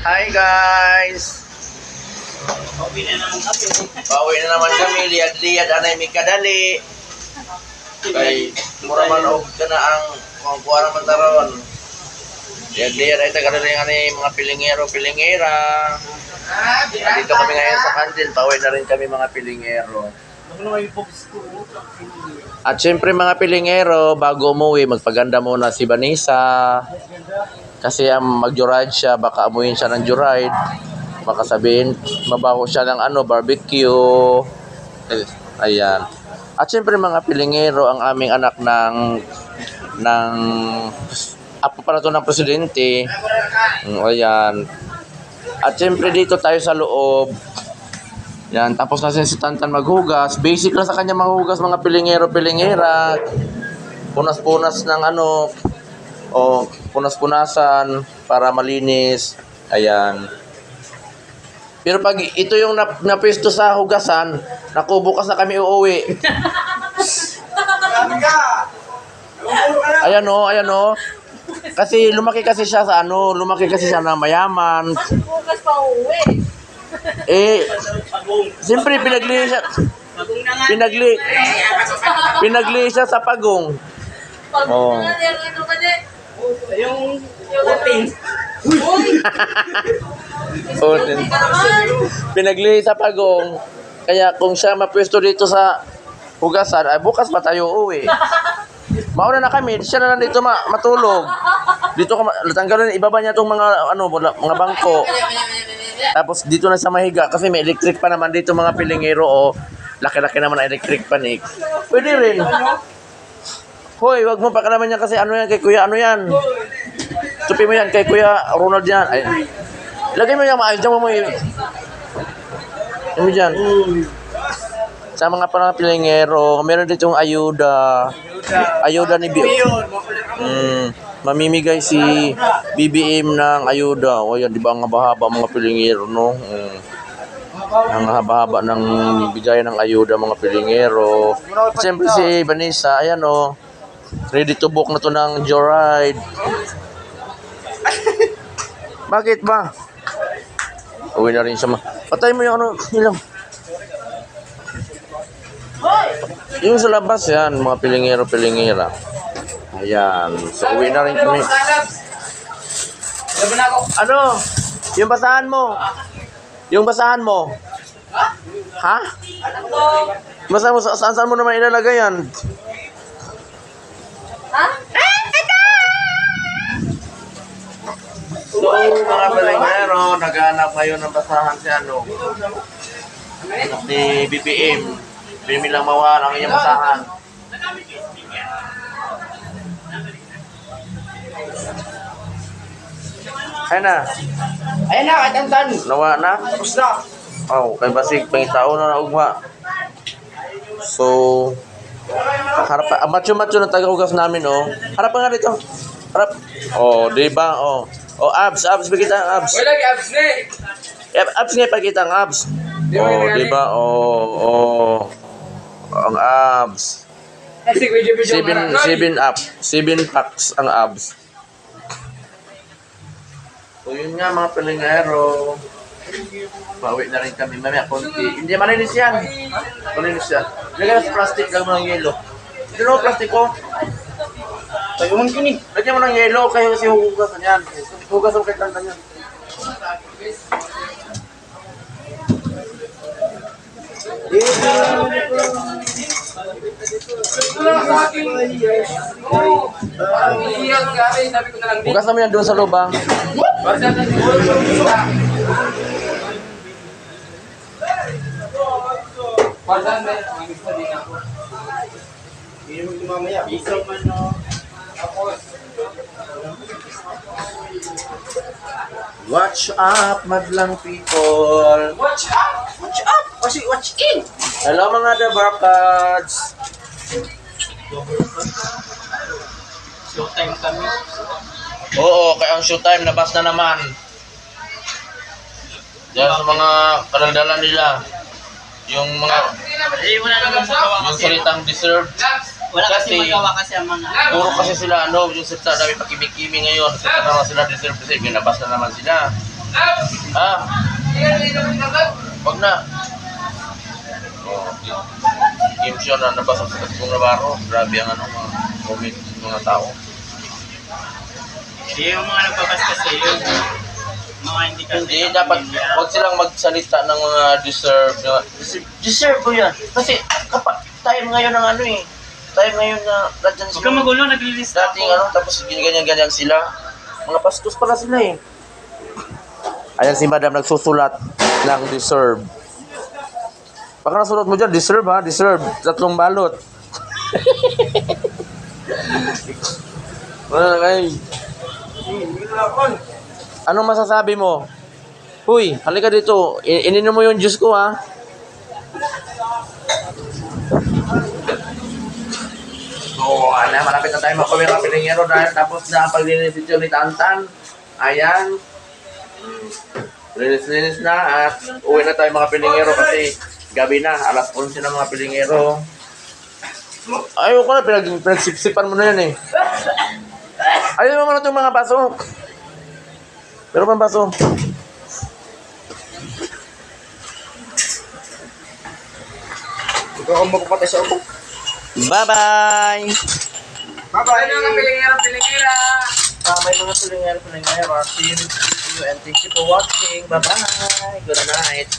Hi guys! Pauwi na naman kami. Pauwi na naman kami, liyad-liyad, anay may kadali. Kay, mura man og ka na ang mga kuha naman taron. Liyad-liyad, ay tagadali nga ni mga pilingero-pilingera. Dito kami ngayon sa kantin, pauwi na rin kami mga pilingero. At syempre mga pilingero, bago umuwi, magpaganda muna si Vanessa. Kasi mag-joyride siya, baka amuyin siya ng joyride. Baka sabihin, mabaho siya ng barbecue. Ayan. At syempre mga pilingero, ang aming anak ng apo pa na to ng presidente. Ayan. At syempre dito tayo sa loob. Yan, tapos na si Tantan maghugas. Basic lang sa kanya maghugas mga pilingero-pilingera. Punas-punas ng punas-punasan para malinis. Ayan. Pero pag ito yung napisto sa hugasan, nakubukas na kami uuwi. Ayan o. Kasi lumaki kasi siya na mayaman. Bukas pa uwi. Siyempre pinagli siya sa pagong. Oh. Yung open. Pinagli sa pagong. Kaya kung siya mapwesto dito sa hugasan, ay bukas pa tayo uwi. Mauna na kami, siya na lang dito matulog. Dito tanggalin, ibaba niya tong mga mga bangko. Tapos dito na sa mahiga kasi may electric pa naman dito mga pilingero. Laki-laki naman ang electric pan. Pwede rin. Hoy, wag mo pakalaman yan kasi yan kay Kuya yan. Tupi mo yan kay Kuya Ronald yan. Ay. Lagay mo yan maayos. Diyan mo mo dyan. Sa mga pilingero, meron ditong ayuda. Ayuda ni mamimigay si BBM ng ayuda. O yan, di ba ang haba-haba mga pilingero, no? Ang haba-haba ng bigay ng ayuda mga pilingero. Siyempre si Vanessa, ayan o. Ready to book na to ng joyride. Bakit ba? Uwi na rin siya. Patay mo yung ilang. Yung sa labas yan, mga pilingero-pilingera. Ayan. So, uwi na rin kami. Yung basahan mo? Yung basahan mo? Ha? Basahan mo? Saan mo naman ilalagay yan? Ha? So, mga pilingero, naghanap ngayon ng basahan si BBM. Binilang mawala ang iyong basahan. Ayan na, katantan. Nawa na? Tapos na. Kay basig, pangitao na ugma. So, harap macho-macho na taga-ugas namin, Harap pa nga dito. Harap. Di ba? Abs, pakita ang abs. Wala kay abs ni. Abs nga pakita ang abs. Di ba? Ang abs. 7 packs ang abs. So yun nga mga pilingero. Pauwi na rin kami. Mamaya konti. Hindi malinis yan. Malinis yan. Lagyan sa plastic lang mo ng yelo. Ito na plastic ko. Tayuhan ko ni. Lagyan mo ng yelo kayo kasi hugasan yan. Hugasan mo kay Tantan yan. Hugas naman yan doon sa loob. Watch up, madlang people. Watch up! Watch up! Watch in! Hello mga Dabarkads. Showtime kami. Oo, kaya ang showtime nabas na naman. Diyan sa mga kalaldala nila. Yung mga Wala naman magawa yung salitang deserve. Wala kasi magawa kasi ang mga... Puro kasi sila yung sa dami pakimik-kimi ngayon. Kasi naman sila deserve kasi binabas na naman sila. Ah, wag na. Oh, game show na nabasa sa Katbong Navarro. Grabe ang ano, mga comment ng mga tao. Yung mga nagbakas kasi, yung mga hindi kasi. Hindi, dapat wag silang magsalita ng mga deserve. Deserve ko yan. Kasi time ngayon ng ano eh. Time ngayon na nandiyan Huwag kang magulo, naglilista dating ano, tapos ganyan-ganyan sila. Mga pastos pala sila eh. Ayan si madam nagsusulat ng deserve. Baka nasulat mo dyan, deserve ha, deserve. 3 balot. Wala kay. Anong masasabi mo? Huy, halika dito. Ininom mo yung juice ko ha. So, malapit na tayo makuwi ng pilingero dahil tapos na ang paglinis dito ni Tantan. Ayan. Linis-linis na at uwi na tayo mga pilingero kasi gabi na, alas 11 na mga pilingero. Ayaw ko na, pinagsipsipan mo na yan eh. Ayaw mo na itong mga baso. Pero pang baso. Ikaw ang magpapatay sa upo. Bye-bye! Bye-bye! Ano nga pilingera? May mga pilingero. See you and thank you for watching. Bye-bye! Good night!